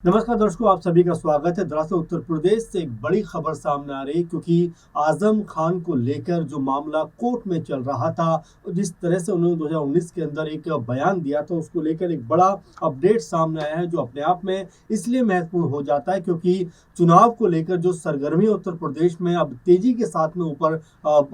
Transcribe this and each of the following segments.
नमस्कार दर्शकों, आप सभी का स्वागत है। दरअसल उत्तर प्रदेश से एक बड़ी खबर सामने आ रही है क्योंकि आजम खान को लेकर जो मामला कोर्ट में चल रहा था, जिस तरह से उन्होंने 2019 के अंदर एक बयान दिया था, उसको लेकर एक बड़ा अपडेट सामने आया है जो अपने आप में इसलिए महत्वपूर्ण हो जाता है क्योंकि चुनाव को लेकर जो सरगर्मी उत्तर प्रदेश में अब तेजी के साथ में ऊपर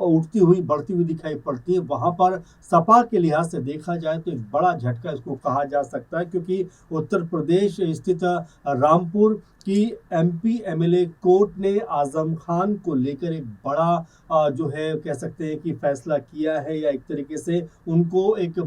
उठती हुई बढ़ती हुई दिखाई पड़ती है। वहां पर सपा के लिहाज से देखा जाए तो एक बड़ा झटका इसको कहा जा सकता है क्योंकि उत्तर प्रदेश स्थित रामपुर की एमपी एमएलए कोर्ट ने आजम खान को लेकर एक बड़ा जो है कह सकते हैं कि फैसला किया है, या एक तरीके से उनको एक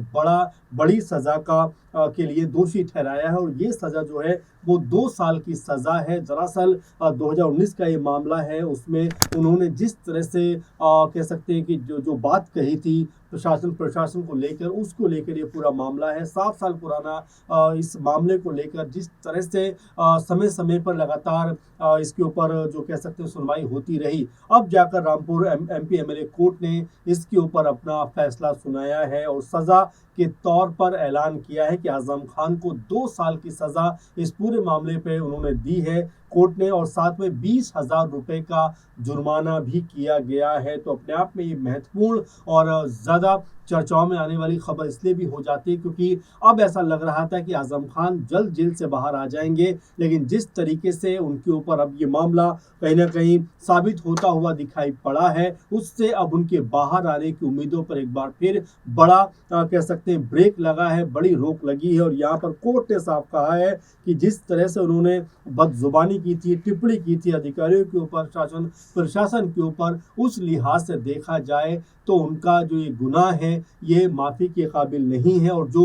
बड़ी सजा का के लिए दोषी ठहराया है। और ये सजा जो है वो 2 साल की सजा है। दरअसल 2019 का ये मामला है, उसमें उन्होंने जिस तरह से कह सकते हैं कि जो जो बात कही थी प्रशासन को लेकर, उसको लेकर ये पूरा मामला है। 7 साल पुराना इस मामले को लेकर जिस तरह से समय समय पर लगातार इसके ऊपर जो कह सकते हैं सुनवाई होती रही, अब जाकर रामपुर एमपी एमएलए कोर्ट ने इसके ऊपर अपना फैसला सुनाया है और सजा के तौर पर ऐलान किया है कि आजम खान को 2 साल की सजा इस पूरे मामले पे उन्होंने दी है कोर्ट ने, और साथ में 20,000 रुपए का जुर्माना भी किया गया है। तो अपने आप में ये महत्वपूर्ण और ज्यादा चर्चाओं में आने वाली खबर इसलिए भी हो जाती है क्योंकि अब ऐसा लग रहा था कि आजम खान जल्द जेल से बाहर आ जाएंगे, लेकिन जिस तरीके से उनके ऊपर अब ये मामला कहीं ना कहीं साबित होता हुआ दिखाई पड़ा है, उससे अब उनके बाहर आने की उम्मीदों पर एक बार फिर बड़ा कह सकते हैं ब्रेक लगा है, बड़ी रोक लगी है। और यहाँ पर कोर्ट ने साफ कहा है कि जिस तरह से उन्होंने बदजुबानी की थी, टिप्पणी की थी अधिकारियों के ऊपर, प्रशासन के ऊपर, उस लिहाज से देखा जाए तो उनका जो ये गुनाह है ये माफ़ी के काबिल नहीं है। और जो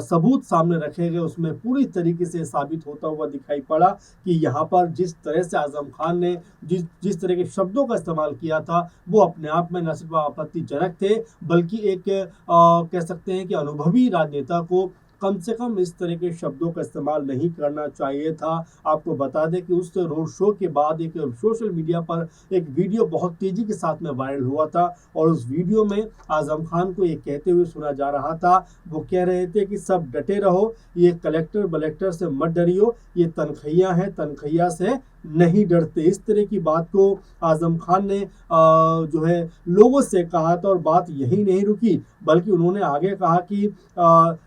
सबूत सामने रखे गए उसमें पूरी तरीके से साबित होता हुआ दिखाई पड़ा कि यहाँ पर जिस तरह से आजम खान ने जिस तरह के शब्दों का इस्तेमाल किया था वो अपने आप में न सिर्फ आपत्तिजनक थे, बल्कि एक कह सकते हैं कि अनुभवी राजनेता को कम से कम इस तरह के शब्दों का इस्तेमाल नहीं करना चाहिए था। आपको बता दें कि उस रोड शो के बाद एक सोशल मीडिया पर एक वीडियो बहुत तेजी के साथ में वायरल हुआ था, और उस वीडियो में आजम खान को ये कहते हुए सुना जा रहा था, वो कह रहे थे कि सब डटे रहो, ये कलेक्टर बलेक्टर से मत डरियो, ये तनखैया है, तनखैया से नहीं डरते। इस तरह की बात को आजम खान ने जो है लोगों से कहा था, और बात यही नहीं रुकी बल्कि उन्होंने आगे कहा कि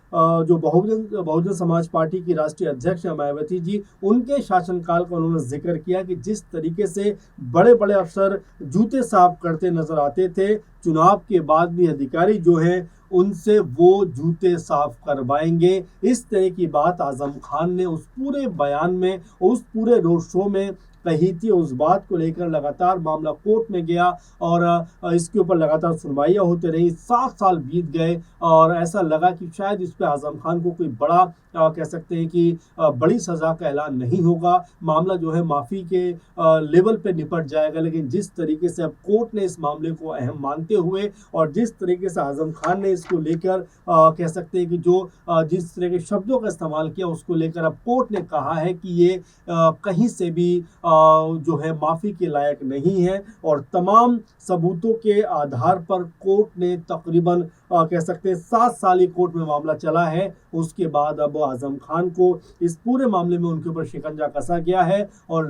जो बहुजन समाज पार्टी की राष्ट्रीय अध्यक्ष मायावती जी, उनके शासनकाल का उन्होंने जिक्र किया कि जिस तरीके से बड़े बड़े अफसर जूते साफ करते नजर आते थे, चुनाव के बाद भी अधिकारी जो हैं उनसे वो जूते साफ करवाएंगे। इस तरह की बात आजम खान ने उस पूरे बयान में, उस पूरे रोड शो में कही थी। उस बात को लेकर लगातार मामला कोर्ट में गया और इसके ऊपर लगातार सुनवाइयां होती रही। 7 साल बीत गए और ऐसा लगा कि शायद इस पे आजम खान को कोई बड़ा कह सकते हैं कि बड़ी सजा का ऐलान नहीं होगा, मामला जो है माफ़ी के लेवल पे निपट जाएगा। लेकिन जिस तरीके से अब कोर्ट ने इस मामले को अहम मानते हुए और जिस तरीके से आजम खान ने इसको लेकर कह सकते हैं कि जो जिस तरह के शब्दों का इस्तेमाल किया, उसको लेकर अब कोर्ट ने कहा है कि ये कहीं से भी जो है माफ़ी के लायक नहीं है। और तमाम सबूतों के आधार पर कोर्ट ने तकरीबन कह सकते हैं 7 साल ही कोर्ट में मामला चला है। उसके बाद अब आजम खान को इस पूरे मामले में उनके ऊपर शिकंजा कसा गया है, और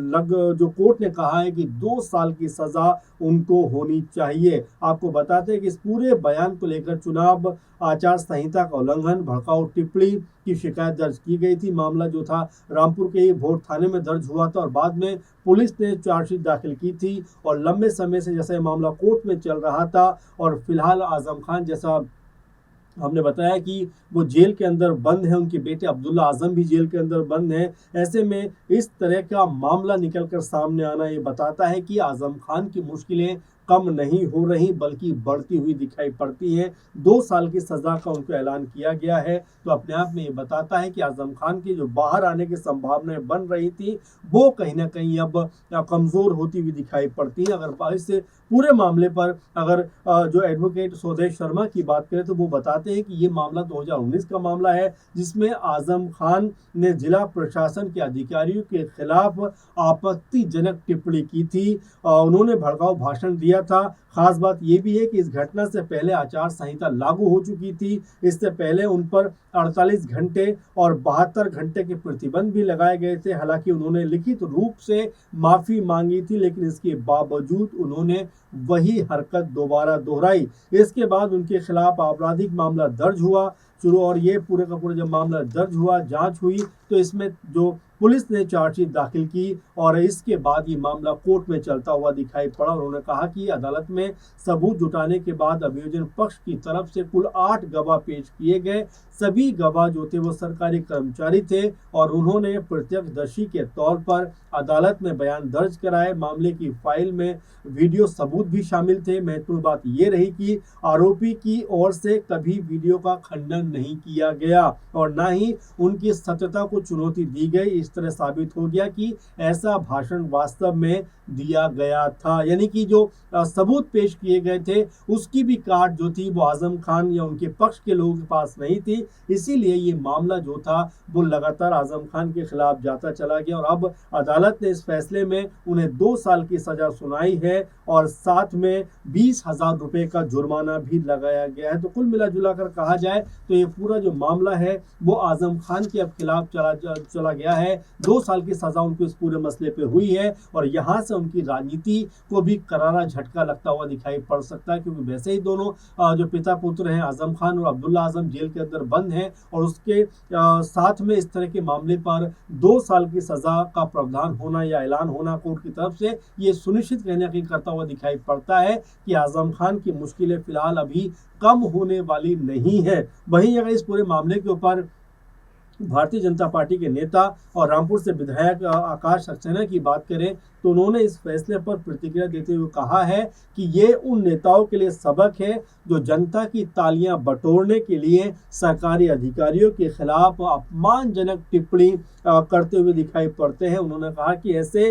जो कोर्ट ने कहा है कि 2 साल की सजा उनको होनी चाहिए। आपको बताते हैं कि इस पूरे बयान को लेकर चुनाव आचार संहिता का उल्लंघन, भड़काऊ टिप्पणी की शिकायत दर्ज की गई थी। मामला जो था रामपुर के ही भोट थाने में दर्ज हुआ था और बाद में पुलिस ने चार्जशीट दाखिल की थी, और लंबे समय से जैसा मामला कोर्ट में चल रहा था, और फिलहाल आजम खान, जैसा हमने बताया कि वो जेल के अंदर बंद है, उनके बेटे अब्दुल्ला आजम भी जेल के अंदर बंद हैं। ऐसे में इस तरह का मामला निकलकर सामने आना ये बताता है कि आजम खान की मुश्किलें कम नहीं हो रही बल्कि बढ़ती हुई दिखाई पड़ती हैं। 2 साल की सजा का उनको ऐलान किया गया है, तो अपने आप में ये बताता है कि आजम खान की जो बाहर आने की संभावनाएं बन रही थी वो कहीं ना कहीं अब कमजोर होती हुई दिखाई पड़ती है। अगर इस पूरे मामले पर अगर जो एडवोकेट स्वदेश शर्मा की बात करें तो वो बताते हैं कि ये मामला 2019 का मामला है, जिसमें आजम खान ने जिला प्रशासन के अधिकारियों के खिलाफ आपत्तिजनक टिप्पणी की थी। उन्होंने भड़काऊ भाषण दिया किया था। खास बात ये भी है कि इस घटना से पहले आचार संहिता लागू हो चुकी थी। इससे पहले उन पर 48 घंटे और 72 घंटे के प्रतिबंध भी लगाए गए थे। हालांकि उन्होंने लिखित रूप से माफी मांगी थी, लेकिन इसके बावजूद उन्होंने वही हरकत दोबारा दोहराई। इसके बाद उनके खिलाफ आपराधिक मामला दर्ज हुआ शुरू, और ये पूरे का पूरा जब मामला दर्ज हुआ, जांच हुई, तो इसमें जो पुलिस ने चार्जशीट दाखिल की और इसके बाद ये मामला कोर्ट में चलता हुआ दिखाई पड़ा। उन्होंने कहा कि अदालत में सबूत जुटाने के बाद अभियोजन पक्ष की तरफ से कुल 8 गवाह पेश किए गए। सभी गवाह जो थे वो सरकारी कर्मचारी थे और उन्होंने प्रत्यक्षदर्शी के तौर पर अदालत में बयान दर्ज कराए। मामले की फाइल में वीडियो सबूत भी शामिल थे। महत्वपूर्ण बात यह रही कि आरोपी की ओर से कभी वीडियो का खंडन नहीं किया गया और ना ही उनकी सत्यता को चुनौती दी गई। इस तरह साबित हो गया कि ऐसा भाषण वास्तव में दिया गया था, यानी कि जो सबूत पेश किए गए थे उसकी भी कार्ड जो थी वो आजम खान या उनके पक्ष के लोगों के पास नहीं थी। इसीलिए ये मामला जो था वो लगातार आजम खान के खिलाफ जाता चला गया और अब अदालत ने इस फैसले में उन्हें 2 साल की सजा सुनाई है और साथ में 20,000 रुपए का जुर्माना भी लगाया गया है। तो कुल मिला जुला कर कहा जाए तो ये पूरा जो मामला है वो आजम खान के अब खिलाफ चला गया है। 2 साल की सजा उनको इस पूरे मसले पे हुई है और यहाँ से उनकी राजनीति को भी करारा झटका लगता हुआ दिखाई पड़ सकता है, क्योंकि वैसे ही दोनों जो पिता पुत्र हैं आजम खान और अब्दुल्ला आजम जेल के अंदर बंद हैं और उसके साथ में इस तरह के मामले पर 2 साल की सजा का प्रावधान होना या ऐलान होना कोर्ट की तरफ से ये सुनिश्चित कहने कहीं करता हुआ दिखाई पड़ता है कि आजम खान की मुश्किलें फिलहाल अभी कम होने वाली नहीं है। वहीं अगर इस पूरे मामले के ऊपर भारतीय जनता पार्टी के नेता और रामपुर से विधायक आकाश सक्सेना की बात करें तो उन्होंने इस फैसले पर प्रतिक्रिया देते हुए कहा है कि ये उन नेताओं के लिए सबक है जो जनता की तालियां बटोरने के लिए सरकारी अधिकारियों के खिलाफ अपमानजनक टिप्पणी करते हुए दिखाई पड़ते हैं। उन्होंने कहा कि ऐसे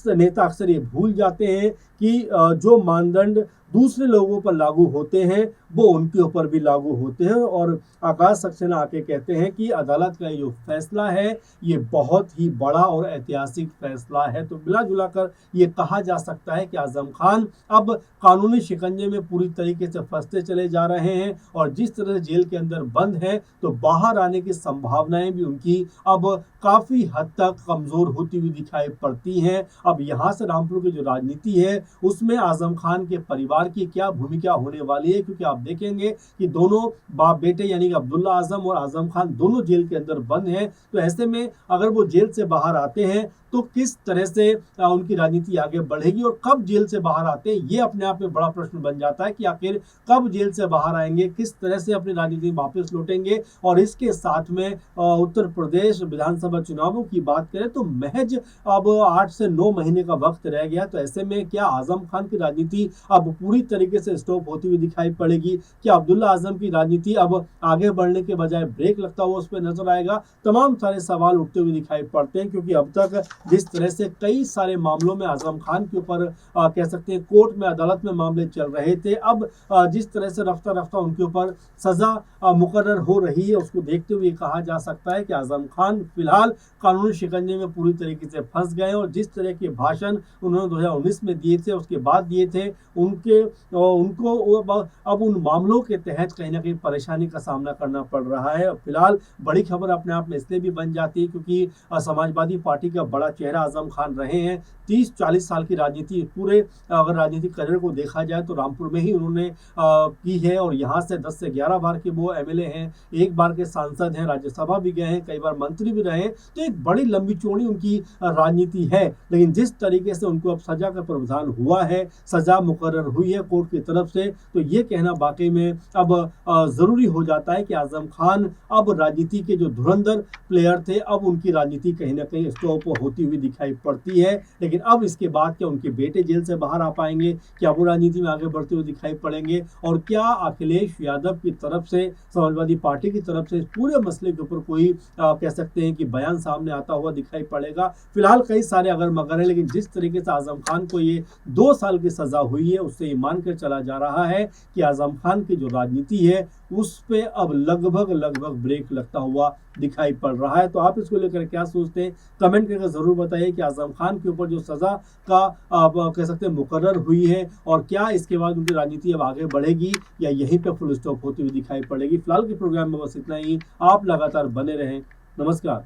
नेता अक्सर ये भूल जाते हैं कि जो मानदंड दूसरे लोगों पर लागू होते हैं वो उनके ऊपर भी लागू होते हैं। और आकाश सक्सेना आके कहते हैं कि अदालत का जो फैसला है ये बहुत ही बड़ा और ऐतिहासिक फैसला है। तो मिला जुला कर ये कहा जा सकता है कि आजम खान अब कानूनी शिकंजे में पूरी तरीके से फंसते चले जा रहे हैं और जिस तरह से जेल के अंदर बंद है तो बाहर आने की संभावनाएं भी उनकी अब काफी हद तक कमजोर होती हुई दिखाई पड़ती हैं। अब यहाँ से रामपुर की जो राजनीति है उसमें आजम खान के परिवार की क्या भूमिका होने वाली है, क्योंकि आप देखेंगे कि दोनों बाप बेटे यानी कि अब्दुल्ला आजम और आजम खान दोनों जेल के अंदर बंद हैं। तो ऐसे में अगर वो जेल से बाहर आते हैं तो किस तरह से उनकी राजनीति आगे बढ़ेगी और कब जेल से बाहर आते हैं ये अपने आप में बड़ा प्रश्न बन जाता है कि आखिर कब जेल से बाहर आएंगे, किस तरह से अपनी राजनीति वापस लौटेंगे। और इसके साथ में उत्तर प्रदेश विधानसभा चुनावों की बात करें तो महज अब 8 से 9 महीने का वक्त रह गया। तो ऐसे में क्या आजम खान की राजनीति अब पूरी तरीके से स्टॉप होती हुई दिखाई पड़ेगी? क्या अब्दुल्ला आजम की राजनीति अब आगे बढ़ने के बजाय ब्रेक लगता हुआ उस पर नजर आएगा? तमाम सारे सवाल उठते हुए दिखाई पड़ते हैं, क्योंकि अब तक जिस तरह से कई सारे मामलों में आजम खान के ऊपर कह सकते हैं कोर्ट में अदालत में मामले चल रहे थे, अब जिस तरह से रफ्ता रफ्ता उनके ऊपर सजा मुकर्रर हो रही है उसको देखते हुए कहा जा सकता है कि आजम खान फिलहाल कानूनी शिकंजे में पूरी तरीके से फंस गए और जिस तरह के भाषण उन्होंने 2019 में दिए थे उसके बाद दिए थे उनको अब उन मामलों के तहत कहीं ना कहीं परेशानी का सामना करना पड़ रहा है। फिलहाल बड़ी खबर अपने आप में इसलिए भी बन जाती है क्योंकि समाजवादी पार्टी का बड़ा चेहरा आजम खान रहे हैं। 30-40 साल की राजनीति, पूरे अगर राजनीतिक करियर को देखा जाए तो रामपुर में ही उन्होंने की है और यहाँ से 10 से 11 बार के वो एमएलए हैं, 1 बार के सांसद हैं, राज्यसभा भी गए हैं, कई बार मंत्री भी रहे। तो एक बड़ी लंबी चौड़ी उनकी राजनीति है, लेकिन जिस तरीके से उनको अब सजा का प्रावधान हुआ है, सजा मुकर्रर हुई है कोर्ट की तरफ से, तो ये कहना वाकई में अब जरूरी हो जाता है कि आजम खान अब राजनीति के जो धुरंधर प्लेयर थे अब उनकी राजनीति कहीं ना कहीं स्टॉप होती हुई दिखाई पड़ती है। लेकिन अब इसके बाद क्या उनके बेटे जेल से बाहर आ पाएंगे, क्या वो राजनीति में आगे बढ़ते हुए दिखाई पड़ेंगे और क्या अखिलेश यादव की तरफ से, समाजवादी पार्टी की तरफ से पूरे मसले के ऊपर कोई कह सकते हैं कि बयान सामने आता हुआ दिखाई पड़ेगा? फिलहाल कई सारे अगर मगर है, लेकिन जिस तरीके से आजम खान को ये 2 साल की सजा हुई है उससे ये मानकर चला जा रहा है कि आजम खान की जो राजनीति है उस पे अब लगभग ब्रेक लगता हुआ दिखाई पड़ रहा है। तो आप इसको लेकर क्या सोचते हैं, कमेंट करके ज़रूर बताइए कि आज़म खान के ऊपर जो सज़ा का आप कह सकते हैं मुकर्रर हुई है, और क्या इसके बाद उनकी राजनीति अब आगे बढ़ेगी या यहीं पे फुल स्टॉप होती हुई दिखाई पड़ेगी। फिलहाल के प्रोग्राम में बस इतना ही। आप लगातार बने रहें। नमस्कार।